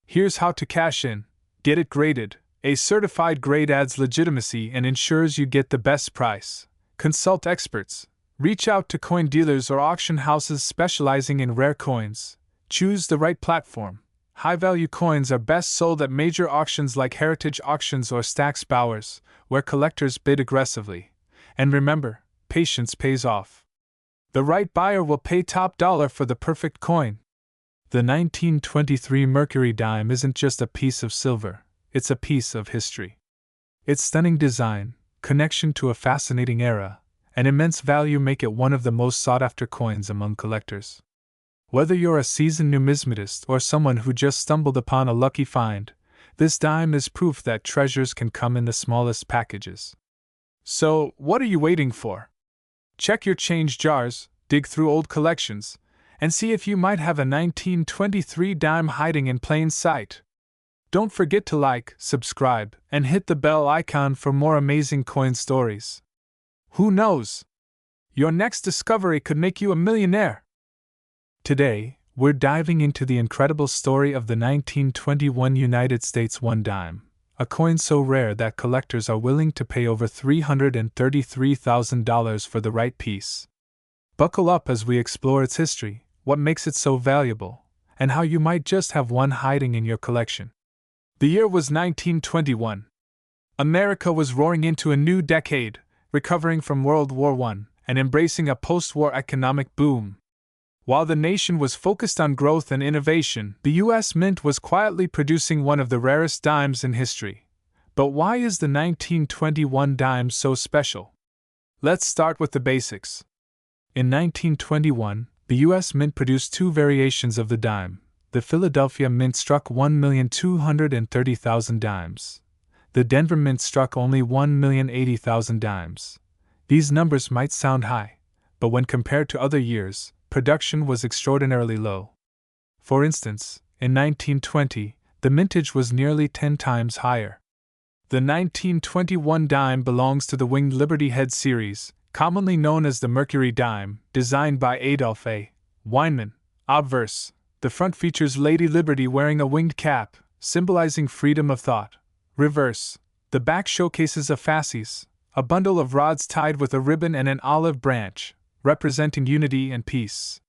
Here's how to cash in. Get it graded. A certified grade adds legitimacy and ensures you get the best price. Consult experts. Reach out to coin dealers or auction houses specializing in rare coins. Choose the right platform. High-value coins are best sold at major auctions like Heritage Auctions or Stack's Bowers, where collectors bid aggressively. And remember, patience pays off. The right buyer will pay top dollar for the perfect coin. The 1923 Mercury dime isn't just a piece of silver. It's a piece of history. Its stunning design, connection to a fascinating era, and immense value make it one of the most sought-after coins among collectors. Whether you're a seasoned numismatist or someone who just stumbled upon a lucky find, this dime is proof that treasures can come in the smallest packages. So, what are you waiting for? Check your change jars, dig through old collections, and see if you might have a 1923 dime hiding in plain sight. Don't forget to like, subscribe, and hit the bell icon for more amazing coin stories. Who knows? Your next discovery could make you a millionaire. Today, we're diving into the incredible story of the 1921 United States $1 dime, a coin so rare that collectors are willing to pay over $333,000 for the right piece. Buckle up as we explore its history, what makes it so valuable, and how you might just have one hiding in your collection. The year was 1921. America was roaring into a new decade, recovering from World War I and embracing a post-war economic boom. While the nation was focused on growth and innovation, the U.S. Mint was quietly producing one of the rarest dimes in history. But why is the 1921 dime so special? Let's start with the basics. In 1921, the U.S. Mint produced two variations of the dime. The Philadelphia Mint struck 1,230,000 dimes. The Denver Mint struck only 1,080,000 dimes. These numbers might sound high, but when compared to other years, production was extraordinarily low. For instance, in 1920, the mintage was nearly 10 times higher. The 1921 dime belongs to the winged Liberty Head series, commonly known as the Mercury dime, designed by Adolph A. Weinman. Obverse. The front features Lady Liberty wearing a winged cap, symbolizing freedom of thought. Reverse. The back showcases a fasces, a bundle of rods tied with a ribbon and an olive branch, representing unity and peace.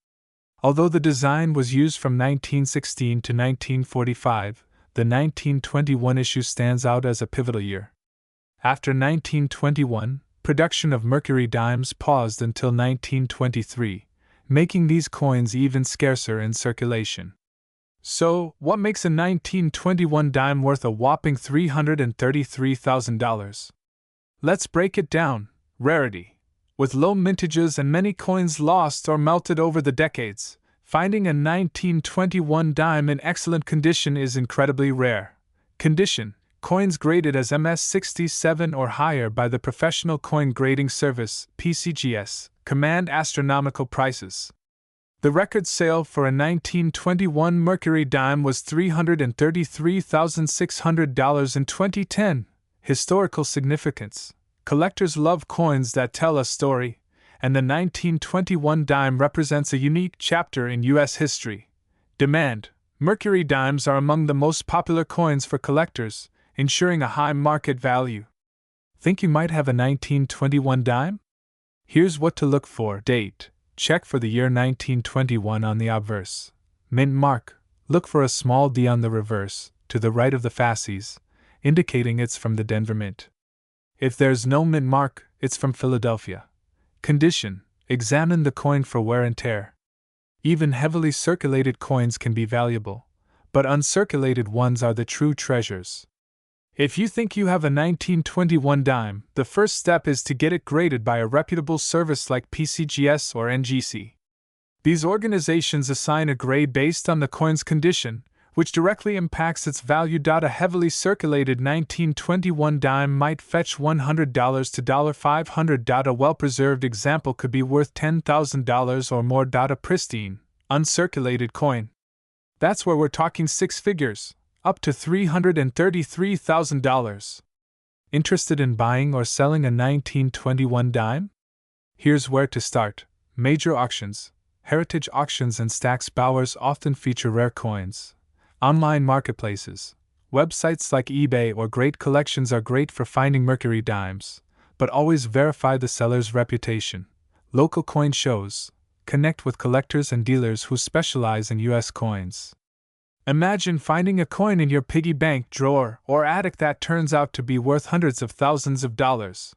Although the design was used from 1916 to 1945, the 1921 issue stands out as a pivotal year. After 1921, production of Mercury dimes paused until 1923. Making these coins even scarcer in circulation. So, what makes a 1921 dime worth a whopping $333,000? Let's break it down. Rarity. With low mintages and many coins lost or melted over the decades, finding a 1921 dime in excellent condition is incredibly rare. Condition. Coins graded as MS-67 or higher by the professional coin grading service, PCGS, command astronomical prices. The record sale for a 1921 Mercury dime was $333,600 in 2010, Historical significance. Collectors love coins that tell a story, and the 1921 dime represents a unique chapter in U.S. history. Demand. Mercury dimes are among the most popular coins for collectors, ensuring a high market value. Think you might have a 1921 dime? Here's what to look for. Date. Check for the year 1921 on the obverse. Mint mark. Look for a small D on the reverse, to the right of the fasces, indicating it's from the Denver Mint. If there's no mint mark, it's from Philadelphia. Condition. Examine the coin for wear and tear. Even heavily circulated coins can be valuable, but uncirculated ones are the true treasures. If you think you have a 1921 dime, the first step is to get it graded by a reputable service like PCGS or NGC. These organizations assign a grade based on the coin's condition, which directly impacts its value. A heavily circulated 1921 dime might fetch $100 to $500. A well-preserved example could be worth $10,000 or more. A pristine, uncirculated coin. That's where we're talking six figures, up to $333,000. Interested in buying or selling a 1921 dime? Here's where to start. Major auctions. Heritage auctions and Stack's Bowers often feature rare coins. Online marketplaces. Websites like eBay or Great Collections are great for finding Mercury dimes, but always verify the seller's reputation. Local coin shows. Connect with collectors and dealers who specialize in U.S. coins. Imagine finding a coin in your piggy bank drawer or attic that turns out to be worth hundreds of thousands of dollars.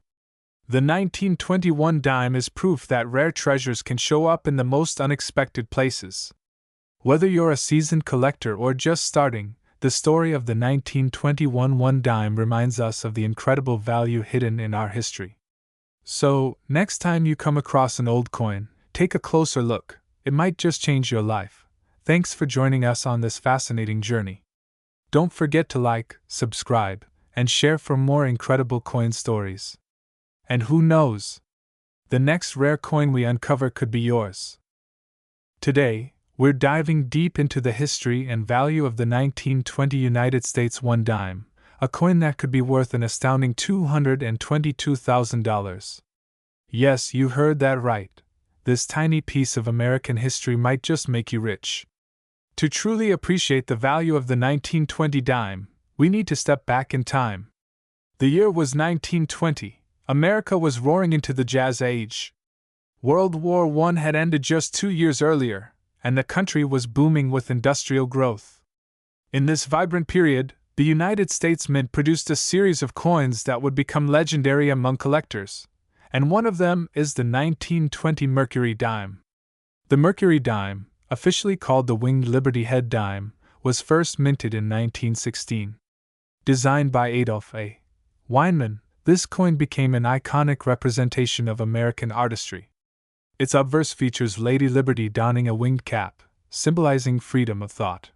The 1921 dime is proof that rare treasures can show up in the most unexpected places. Whether you're a seasoned collector or just starting, the story of the 1921 dime reminds us of the incredible value hidden in our history. So, next time you come across an old coin, take a closer look. It might just change your life. Thanks for joining us on this fascinating journey. Don't forget to like, subscribe, and share for more incredible coin stories. And who knows? The next rare coin we uncover could be yours. Today, we're diving deep into the history and value of the 1920 United States 1 dime, a coin that could be worth an astounding $222,000. Yes, you heard that right. This tiny piece of American history might just make you rich. To truly appreciate the value of the 1920 dime, we need to step back in time. The year was 1920. America was roaring into the Jazz Age. World War I had ended just 2 years earlier, and the country was booming with industrial growth. In this vibrant period, the United States Mint produced a series of coins that would become legendary among collectors, and one of them is the 1920 Mercury dime. The Mercury dime, officially called the Winged Liberty Head dime, was first minted in 1916. Designed by Adolph A. Weinman, this coin became an iconic representation of American artistry. Its obverse features Lady Liberty donning a winged cap, symbolizing freedom of thought.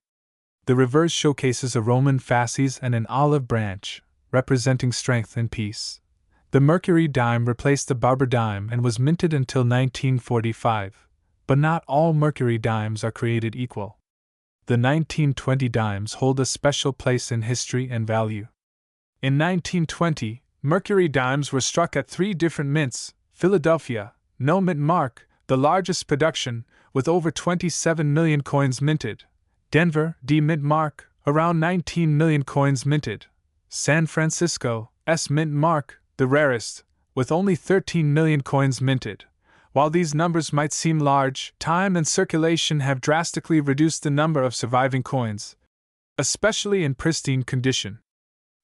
The reverse showcases a Roman fasces and an olive branch, representing strength and peace. The Mercury dime replaced the Barber dime and was minted until 1945, but not all Mercury dimes are created equal. The 1920 dimes hold a special place in history and value. In 1920, Mercury dimes were struck at 3 different mints: Philadelphia, no mint mark, the largest production, with over 27 million coins minted; Denver, D mint mark, around 19 million coins minted; San Francisco, S mint mark, the rarest, with only 13 million coins minted. While these numbers might seem large, time and circulation have drastically reduced the number of surviving coins, especially in pristine condition.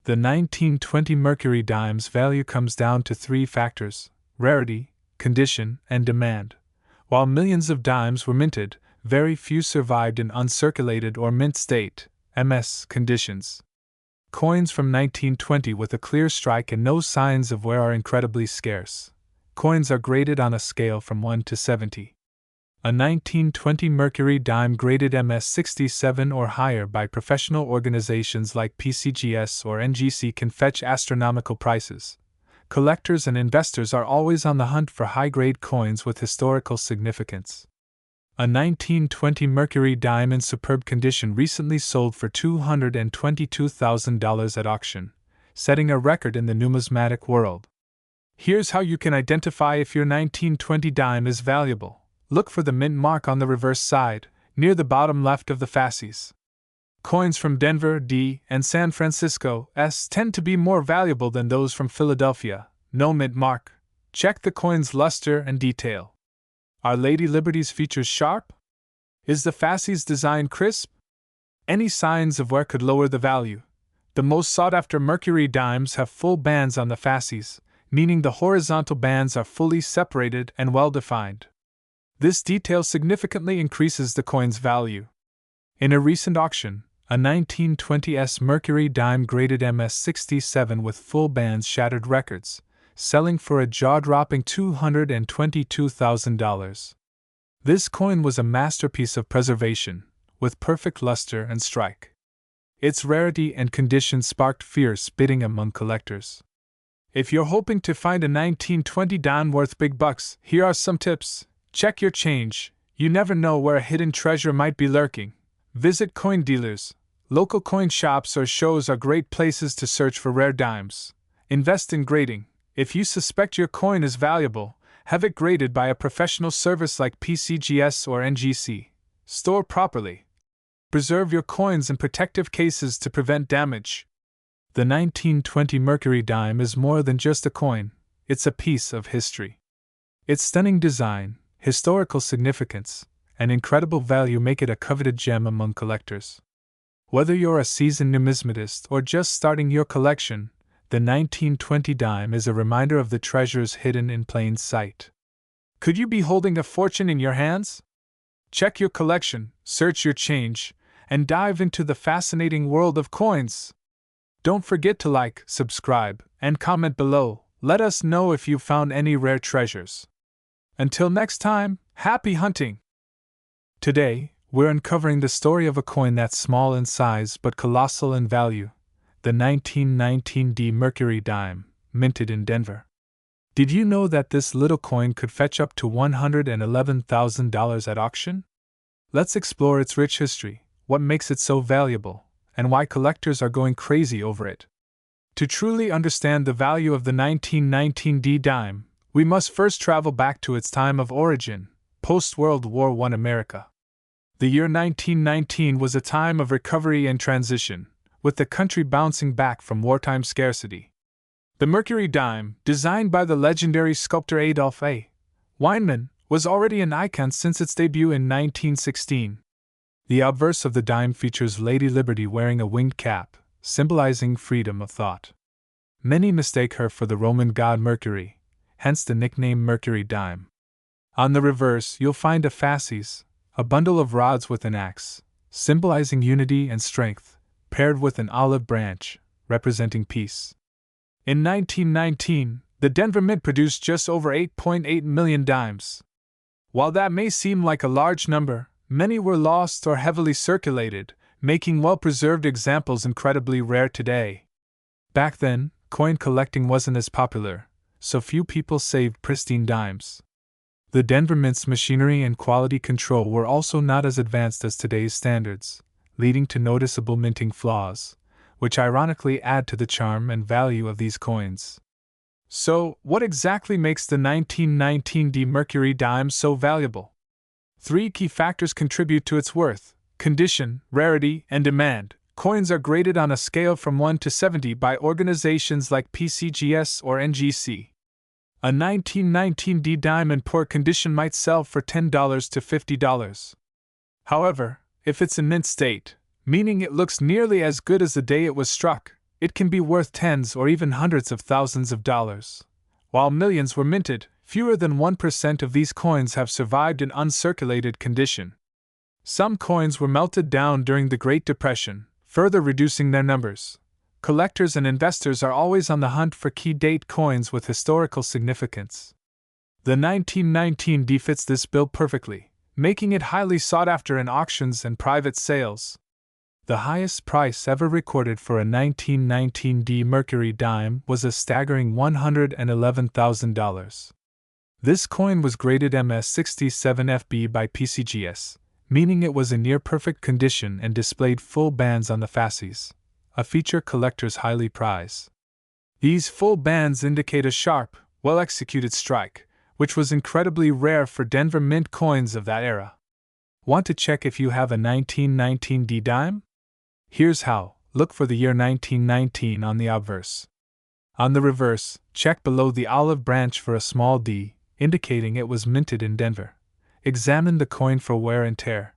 The 1920 Mercury dime's value comes down to 3 factors: rarity, condition, and demand. While millions of dimes were minted, very few survived in uncirculated or mint state (MS) conditions. Coins from 1920 with a clear strike and no signs of wear are incredibly scarce. Coins are graded on a scale from 1 to 70. A 1920 Mercury dime graded MS 67 or higher by professional organizations like PCGS or NGC can fetch astronomical prices. Collectors and investors are always on the hunt for high-grade coins with historical significance. A 1920 Mercury dime in superb condition recently sold for $222,000 at auction, setting a record in the numismatic world. Here's how you can identify if your 1920 dime is valuable. Look for the mint mark on the reverse side, near the bottom left of the fasces. Coins from Denver, D, and San Francisco, S, tend to be more valuable than those from Philadelphia. No mint mark. Check the coin's luster and detail. Are Lady Liberty's features sharp? Is the fasces design crisp? Any signs of wear could lower the value. The most sought-after Mercury dimes have full bands on the fasces, meaning the horizontal bands are fully separated and well-defined. This detail significantly increases the coin's value. In a recent auction, a 1920s Mercury dime graded MS-67 with full bands shattered records, selling for a jaw-dropping $222,000. This coin was a masterpiece of preservation, with perfect luster and strike. Its rarity and condition sparked fierce bidding among collectors. If you're hoping to find a 1920 dime worth big bucks, here are some tips. Check your change. You never know where a hidden treasure might be lurking. Visit coin dealers. Local coin shops or shows are great places to search for rare dimes. Invest in grading. If you suspect your coin is valuable, have it graded by a professional service like PCGS or NGC. Store properly. Preserve your coins in protective cases to prevent damage. The 1920 Mercury dime is more than just a coin, it's a piece of history. Its stunning design, historical significance, and incredible value make it a coveted gem among collectors. Whether you're a seasoned numismatist or just starting your collection, the 1920 dime is a reminder of the treasures hidden in plain sight. Could you be holding a fortune in your hands? Check your collection, search your change, and dive into the fascinating world of coins. Don't forget to like, subscribe, and comment below. Let us know if you found any rare treasures. Until next time, happy hunting! Today, we're uncovering the story of a coin that's small in size but colossal in value, the 1919 D Mercury dime, minted in Denver. Did you know that this little coin could fetch up to $111,000 at auction? Let's explore its rich history, what makes it so valuable, and why collectors are going crazy over it. To truly understand the value of the 1919 D dime, we must first travel back to its time of origin, post-World War I America. The year 1919 was a time of recovery and transition, with the country bouncing back from wartime scarcity. The Mercury dime, designed by the legendary sculptor Adolf A. Weinman, was already an icon since its debut in 1916. The obverse of the dime features Lady Liberty wearing a winged cap, symbolizing freedom of thought. Many mistake her for the Roman god Mercury, hence the nickname Mercury dime. On the reverse, you'll find a fasces, a bundle of rods with an axe, symbolizing unity and strength, paired with an olive branch, representing peace. In 1919, the Denver Mint produced just over 8.8 million dimes. While that may seem like a large number, many were lost or heavily circulated, making well-preserved examples incredibly rare today. Back then, coin collecting wasn't as popular, so few people saved pristine dimes. The Denver Mint's machinery and quality control were also not as advanced as today's standards, leading to noticeable minting flaws, which ironically add to the charm and value of these coins. So, what exactly makes the 1919 D Mercury dime so valuable? 3 key factors contribute to its worth: condition, rarity, and demand. Coins are graded on a scale from 1 to 70 by organizations like PCGS or NGC. A 1919 D dime in poor condition might sell for $10 to $50. However, if it's in mint state, meaning it looks nearly as good as the day it was struck, it can be worth tens or even hundreds of thousands of dollars. While millions were minted, fewer than 1% of these coins have survived in uncirculated condition. Some coins were melted down during the Great Depression, further reducing their numbers. Collectors and investors are always on the hunt for key date coins with historical significance. The 1919 D fits this bill perfectly, making it highly sought after in auctions and private sales. The highest price ever recorded for a 1919 D Mercury dime was a staggering $111,000. This coin was graded MS67FB by PCGS, meaning it was in near-perfect condition and displayed full bands on the fasces, a feature collectors highly prize. These full bands indicate a sharp, well-executed strike, which was incredibly rare for Denver Mint coins of that era. Want to check if you have a 1919 D dime? Here's how. Look for the year 1919 on the obverse. On the reverse, check below the olive branch for a small D, indicating it was minted in Denver. Examine the coin for wear and tear.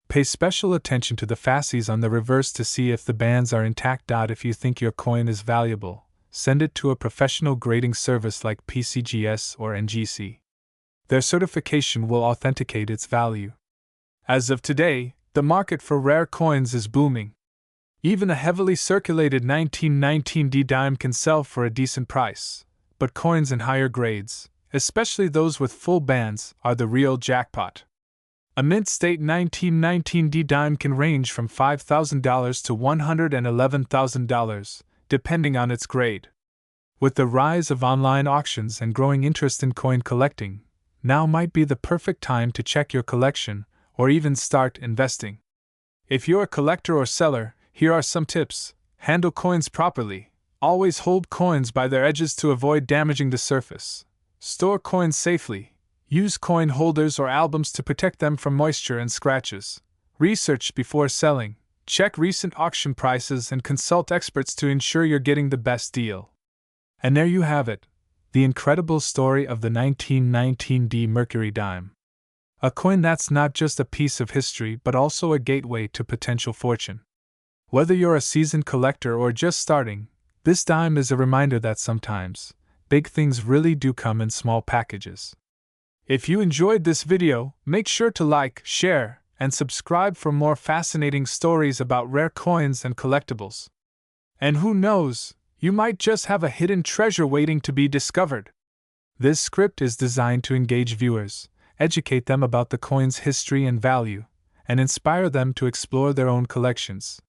Pay special attention to the fasces on the reverse to see if the bands are intact. If you think your coin is valuable, send it to a professional grading service like PCGS or NGC. Their certification will authenticate its value. As of today, the market for rare coins is booming. Even a heavily circulated 1919 D dime can sell for a decent price, but coins in higher grades, especially those with full bands, are the real jackpot. A mint state 1919 D dime can range from $5,000 to $111,000, depending on its grade. With the rise of online auctions and growing interest in coin collecting, now might be the perfect time to check your collection or even start investing. If you're a collector or seller, here are some tips. Handle coins properly. Always hold coins by their edges to avoid damaging the surface. Store coins safely. Use coin holders or albums to protect them from moisture and scratches. Research before selling. Check recent auction prices and consult experts to ensure you're getting the best deal. And there you have it, the incredible story of the 1919 D Mercury dime. A coin that's not just a piece of history but also a gateway to potential fortune. Whether you're a seasoned collector or just starting, this dime is a reminder that sometimes, big things really do come in small packages. If you enjoyed this video, make sure to like, share, and subscribe for more fascinating stories about rare coins and collectibles. And who knows, you might just have a hidden treasure waiting to be discovered. This script is designed to engage viewers, educate them about the coin's history and value, and inspire them to explore their own collections.